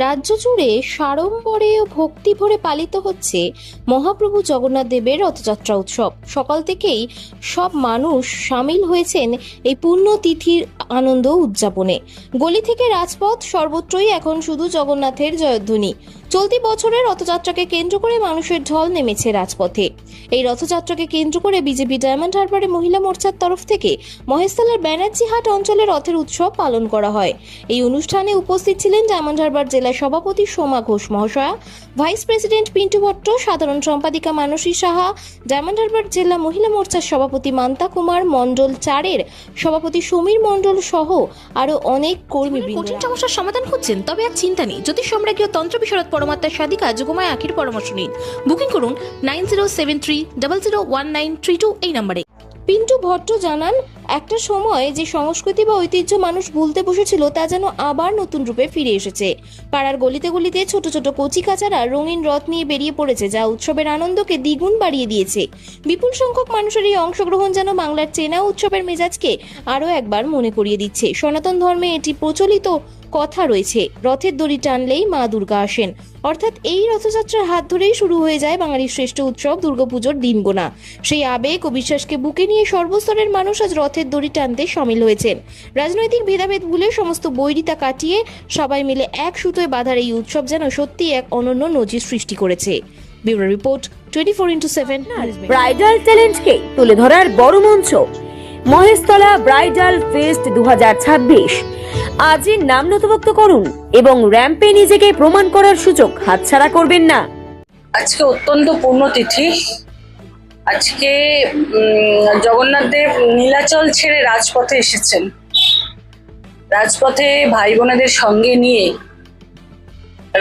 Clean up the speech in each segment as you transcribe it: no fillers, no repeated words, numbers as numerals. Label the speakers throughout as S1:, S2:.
S1: রাজ্য জুড়ে সাড়ম্বরে ও ভক্তি ভরে পালিত হচ্ছে মহাপ্রভু জগন্নাথ দেবের রথযাত্রা উৎসব। সকাল থেকেই সব মানুষ সামিল হয়েছেন এই পুণ্যতিথির আনন্দ উদযাপনে। গলি থেকে রাজপথ সর্বত্রই এখন শুধু জগন্নাথের জয়ধ্বনি। চলতি বছরের রথযাত্রাকে কেন্দ্র করে মানুষের ঢল নেমেছে রাজপথে। এই রথযাত্রাকে কেন্দ্র করে বিজেপি ডায়মন্ড হারবারে মহিলা মোর্চার তরফ থেকে মহেশতলার ব্যানার্জিহাট অঞ্চলে রথের উৎসব পালন করা হয়। এই অনুষ্ঠানে উপস্থিত ছিলেন ডায়মন্ড হারবার জেলা সভাপতি সোমা ঘোষ মহাশয়া, ভাইস প্রেসিডেন্ট পিন্টু ভট্ট, সাধারণ সম্পাদিকা মানসী সাহা, ডায়মন্ড হারবার জেলা মহিলা মোর্চার সভাপতি মান্তা কুমার, মণ্ডল 4-এর সভাপতি সমীর মণ্ডল সহ আরো অনেক কর্মীবৃন্দ। কঠিন সমস্যার সমাধান খুঁজছেন? তবে আর চিন্তা নেই। জ্যোতিষ সম্রাজ্ঞী ও তন্ত্র বিশারদ পরমাত্মা সাধিকা যোগমায়া আখির পরামর্শ নিন। বুকিং করুন 9073001932 এই নম্বরে। পিন্টু ভট্ট জানান, একটা সময় যে সংস্কৃতি বা ঐতিহ্য মানুষ ভুলতে বসেছিল তা যেন আবার নতুন রূপে ফিরে এসেছে। পাড়ার গলিতে গলিতে ছোট ছোট কচি কাচারা রঙিন রথ নিয়ে বেরিয়ে পড়েছে, যা উৎসবের আনন্দকে দ্বিগুণ বাড়িয়ে দিয়েছে। বিপুল সংখ্যক মানুষের এই অংশগ্রহণ যেন বাংলার চেনা উৎসবের মেজাজকে আরও একবার মনে করিয়ে দিচ্ছে। সনাতন ধর্মে এটি প্রচলিত কথা রয়েছে, রথের দড়ি টানলেই মা দুর্গা আসেন। অর্থাৎ এই রথযাত্রার হাত ধরেই শুরু হয়ে যায় বাঙালির শ্রেষ্ঠ উৎসব দুর্গাপুজোর দিন গোনা। সেই আবেগ ও বিশ্বাসকে বুকে নিয়ে সর্বস্তরের মানুষ আজ রথের দড়ি টানতে সামিল হয়েছেন। রাজনৈতিক ভেদাভেদ ভুলে সমস্ত বৈরিতা কাটিয়ে সবাই মিলে এক সুতোয় বাঁধার এই উৎসব যেন সত্যি এক অনন্য নজির সৃষ্টি করেছে। Bureau report 24x7।
S2: ব্রাইডাল ট্যালেন্টকে তুলে ধরার বড় মঞ্চ মহেশতলা ব্রাইডাল ফেস্ট 2026। আজই নাম নথিভুক্ত করুন এবং র্যাম্পে নিজেকে প্রমাণ করার সুযোগ হাতছাড়া করবেন না।
S3: আজকে অত্যন্ত পুণ্যতিথি। আজকে জগন্নাথ দেব নীলাচল ছেড়ে রাজপথে এসেছেন। রাজপথে ভাই বোনেদের সঙ্গে নিয়ে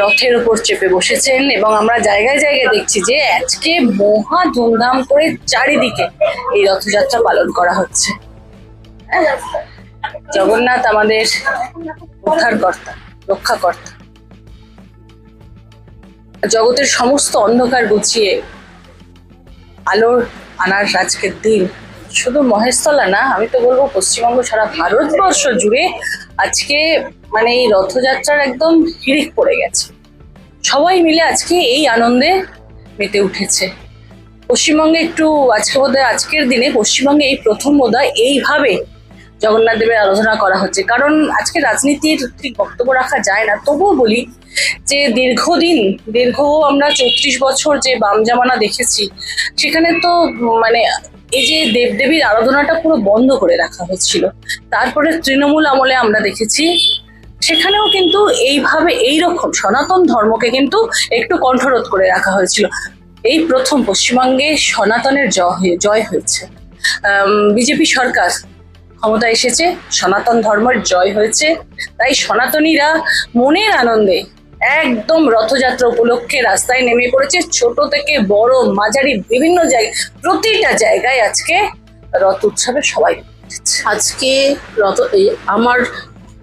S3: রথের উপর চেপে বসেছেন এবং আমরা জায়গায় জায়গায় দেখছি যে আজকে মহা ধুমধাম করে চারিদিকে এই রথযাত্রা পালন করা হচ্ছে। জগন্নাথ আমাদের উদ্ধারকর্তা, রক্ষাকর্তা। জগতের সমস্ত অন্ধকার গুছিয়ে আলোর আনার আজকের দিন শুধু মহেশতলা না, আমি তো বলবো পশ্চিমবঙ্গ সারা ভারতবর্ষ জুড়ে আজকে মানে এই রথযাত্রার একদম হিড়িক পড়ে গেছে। সবাই মিলে আজকে এই আনন্দে মেতে উঠেছে। পশ্চিমবঙ্গে একটু আজকে বোধহয় আজকের দিনে পশ্চিমবঙ্গে এই প্রথম বোধহয় এইভাবে জগন্নাথ দেবের আরাধনা করা হচ্ছে। কারণ আজকে রাজনীতির ঠিক বক্তব্য রাখা যায় না, তবুও বলি যে দীর্ঘ আমরা 34 বছর যে বাম জামানা দেখেছি, সেখানে তো মানে এই যে দেবদেবীর আরাধনাটা পুরো বন্ধ করে রাখা হচ্ছিল। তারপরে তৃণমূল আমলে আমরা দেখেছি সেখানেও কিন্তু এইভাবে এইরকম সনাতন ধর্মকে কিন্তু একটু কণ্ঠরোধ করে রাখা হয়েছিল। এই প্রথম পশ্চিমবঙ্গে সনাতনের জয় হয়েছে। বিজেপি সরকার ক্ষমতা এসেছে, সনাতন ধর্মের জয় হয়েছে। তাই সনাতনীরা মনের আনন্দে একদম রথযাত্রা উপলক্ষে রাস্তায় নেমে পড়েছে। ছোট থেকে বড় মাঝারি বিভিন্ন জায়গায়, প্রতিটা জায়গায় আজকে রথ উৎসবে সবাই
S4: আজকে আমার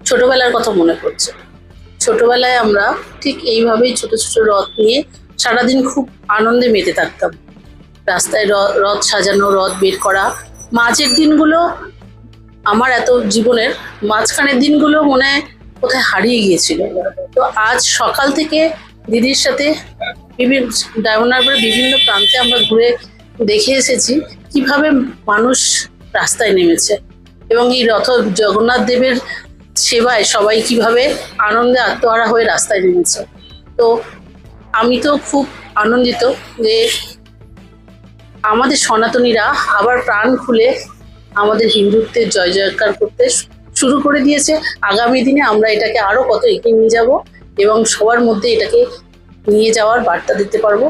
S4: ছোটবেলার কথা মনে পড়ছে। ছোটবেলায় আমরা ঠিক এইভাবেই ছোট ছোট রথ নিয়ে সারাদিন খুব আনন্দে মেতে থাকতাম। রাস্তায় রথ সাজানো, রথ বের করা। মাঝের দিনগুলো আমার এত জীবনের মাঝখানের দিনগুলো মনে হয় কোথায় হারিয়ে গিয়েছিল। তো আজ সকাল থেকে দিদির সাথে ডায়মন্ড হারবারের বিভিন্ন প্রান্তে আমরা ঘুরে দেখে এসেছি কিভাবে মানুষ রাস্তায় নেমেছে এবং এই জগন্নাথ দেবের সেবায় সবাই কিভাবে আনন্দে আত্মহারা হয়ে রাস্তায় নেমেছে। তো আমি তো খুব আনন্দিত যে আমাদের সনাতনীরা আবার প্রাণ খুলে আমাদের হিন্দুত্বের জয় জয়কার করতে শুরু করে দিয়েছে। আগামী দিনে আমরা এটাকে আরো কত এগিয়ে নিয়ে যাব এবং সবার মধ্যে এটাকে নিয়ে যাওয়ার বার্তা দিতে পারবো।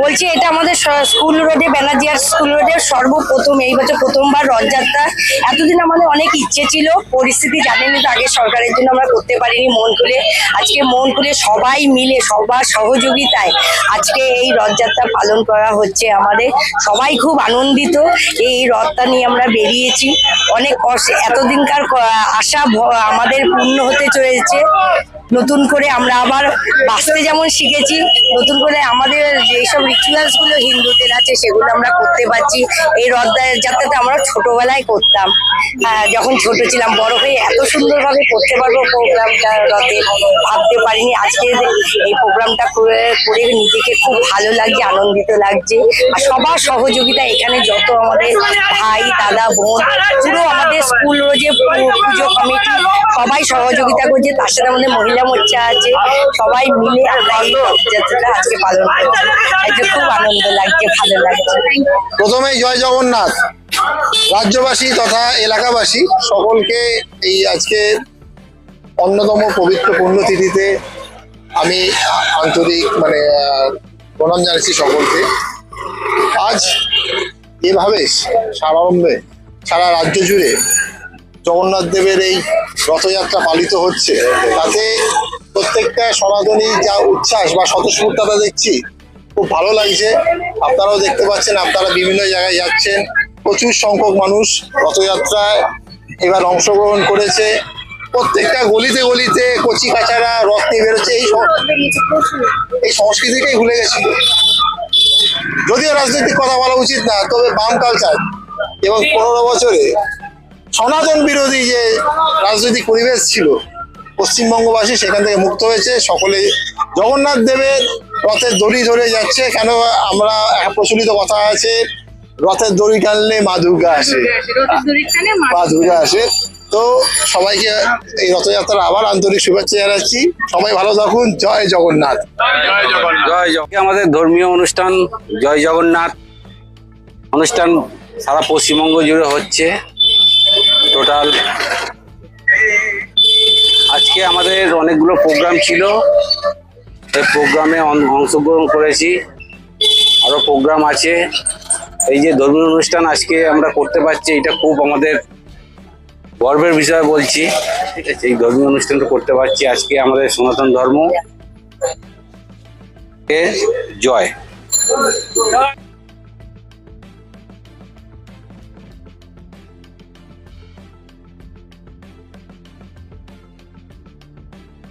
S5: বলছি এটা আমাদের স্কুল রোডে, ব্যানার্জিহাট স্কুল রোডে সর্বপ্রথম এই বছর প্রথমবার রথযাত্রা। এতদিন আমাদের অনেক ইচ্ছে ছিল, পরিস্থিতি জানেনি তো আগে সরকারের জন্য আমরা করতে পারিনি মন খুলে। আজকে মন খুলে সবাই মিলে সবার সহযোগিতায় আজকে এই রথযাত্রা পালন করা হচ্ছে। আমাদের সবাই খুব আনন্দিত। এই রথটা নিয়ে আমরা বেরিয়েছি, অনেক কষ্ট, এতদিনকার আশা আমাদের পূর্ণ হতে চলেছে। নতুন করে আমরা আবার বাঁচতে যেমন শিখেছি, নতুন করে আমাদের যেসব রিচুয়ালস গুলো হিন্দুদের আছে সেগুলো আমরা করতে পারছি। এই রথযাত্রাটা আমরা ছোটবেলায় করতাম, যখন ছোট ছিলাম। বড় হয়ে এত সুন্দরভাবে করতে পারবো প্রোগ্রামটা রথে ভাবতে পারিনি। আজকে এই প্রোগ্রামটা করে নিজেকে খুব ভালো লাগছে, আনন্দিত লাগছে। আর সবার সহযোগিতা, এখানে যত আমাদের ভাই দাদা বোন, পুরো আমাদের স্কুল রোজে পুজো কমিটি সবাই সহযোগিতা করছে। তার সাথে আমাদের মহিলা মোর্চা আছে, সবাই মিলে আমরা এই রথযাত্রাটা আজকে পালন করছি। এতে খুব আনন্দ লাগছে, ভালো লাগছে।
S6: প্রথমেই জয় জগন্নাথ। রাজ্যবাসী তথা এলাকাবাসী সকলকে এই আজকে অন্যতম পবিত্র পুণ্যতিথিতে আমি আন্তরিক প্রণাম জানাচ্ছি সকলকে। আজ এভাবে সারারম্ভে সারা রাজ্য জুড়ে জগন্নাথ দেবের এই রথযাত্রা পালিত হচ্ছে, তাতে প্রত্যেকটা সনাতনী যা উচ্ছ্বাস বা স্বতঃস্ফূর্ততা দেখছি, খুব ভালো লাগছে। আপনারাও দেখতে পাচ্ছেন, আপনারা বিভিন্ন জায়গায় যাচ্ছেন, প্রচুর সংখ্যক মানুষ রথযাত্রায় এবার অংশগ্রহণ করেছে। প্রত্যেকটা গলিতে গলিতে কচি কাচারা রথ নিয়ে বেরোচ্ছে। এই সংস্কৃতিটাই ভুলে গেছিল। যদিও রাজনৈতিক কথা বলা উচিত না, তবে বাম কালচার এবং 15 বছরে সনাতন বিরোধী যে রাজনৈতিক পরিবেশ ছিল পশ্চিমবঙ্গবাসী সেখান থেকে মুক্ত হয়েছে। সকলে জগন্নাথ দেবের রথের দড়ি ধরে যাচ্ছে। কেন আমরা প্রচলিত কথা আছে, রথের দড়ি টানলে মা দুর্গা আসে, মা দুর্গা আসে। তো সবাইকে এই রথযাত্রার আবার আন্তরিক শুভেচ্ছা জানাচ্ছি। সবাই ভালো থাকুন। জয় জগন্নাথ।
S7: জয় জগন্নাথ। আমাদের ধর্মীয় অনুষ্ঠান জয় জগন্নাথ অনুষ্ঠান সারা পশ্চিমবঙ্গ জুড়ে হচ্ছে। টোটাল আজকে আমাদের অনেকগুলো প্রোগ্রাম ছিল, এই প্রোগ্রামে অংশগ্রহণ করেছি। আরো প্রোগ্রাম আছে। এই যে ধর্মীয় অনুষ্ঠান আজকে আমরা করতে পারছি, এটা খুব আমাদের গর্বের বিষয় বলছি। ঠিক আছে, এই ধর্মীয় অনুষ্ঠানটা করতে পারছি আজকে আমাদের সনাতন ধর্ম জয়।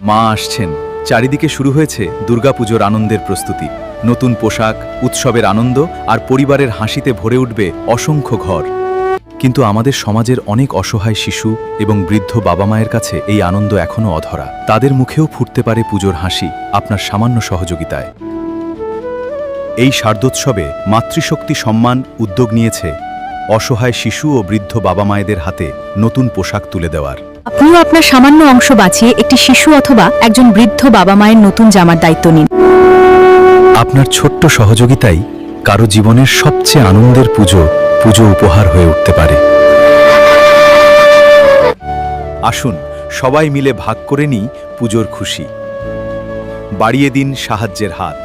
S8: মা আসছেন। চারিদিকে শুরু হয়েছে দুর্গাপুজোর আনন্দের প্রস্তুতি। নতুন পোশাক, উৎসবের আনন্দ আর পরিবারের হাসিতে ভরে উঠবে অসংখ্য ঘর। কিন্তু আমাদের সমাজের অনেক অসহায় শিশু এবং বৃদ্ধ বাবা মায়ের কাছে এই আনন্দ এখনো অধরা। তাদের মুখেও ফুটতে পারে পুজোর হাসি আপনার সামান্য সহযোগিতায়। এই শারদোৎসবে মাতৃশক্তি সম্মান উদ্যোগ নিয়েছে অসহায় শিশু ও বৃদ্ধ বাবা মায়েদের হাতে নতুন পোশাক তুলে দেওয়ার।
S9: আপনিও আপনার সামান্য অংশ বাঁচিয়ে একটি শিশু অথবা একজন বৃদ্ধ বাবা মায়ের নতুন জামার দায়িত্ব নিন।
S8: আপনার ছোট্ট সহযোগিতাই কারো জীবনের সবচেয়ে আনন্দের পুজো উপহার হয়ে উঠতে পারে। আসুন সবাই মিলে ভাগ করে নিই পুজোর খুশি। বাড়িয়ে দিন সাহায্যের হাত।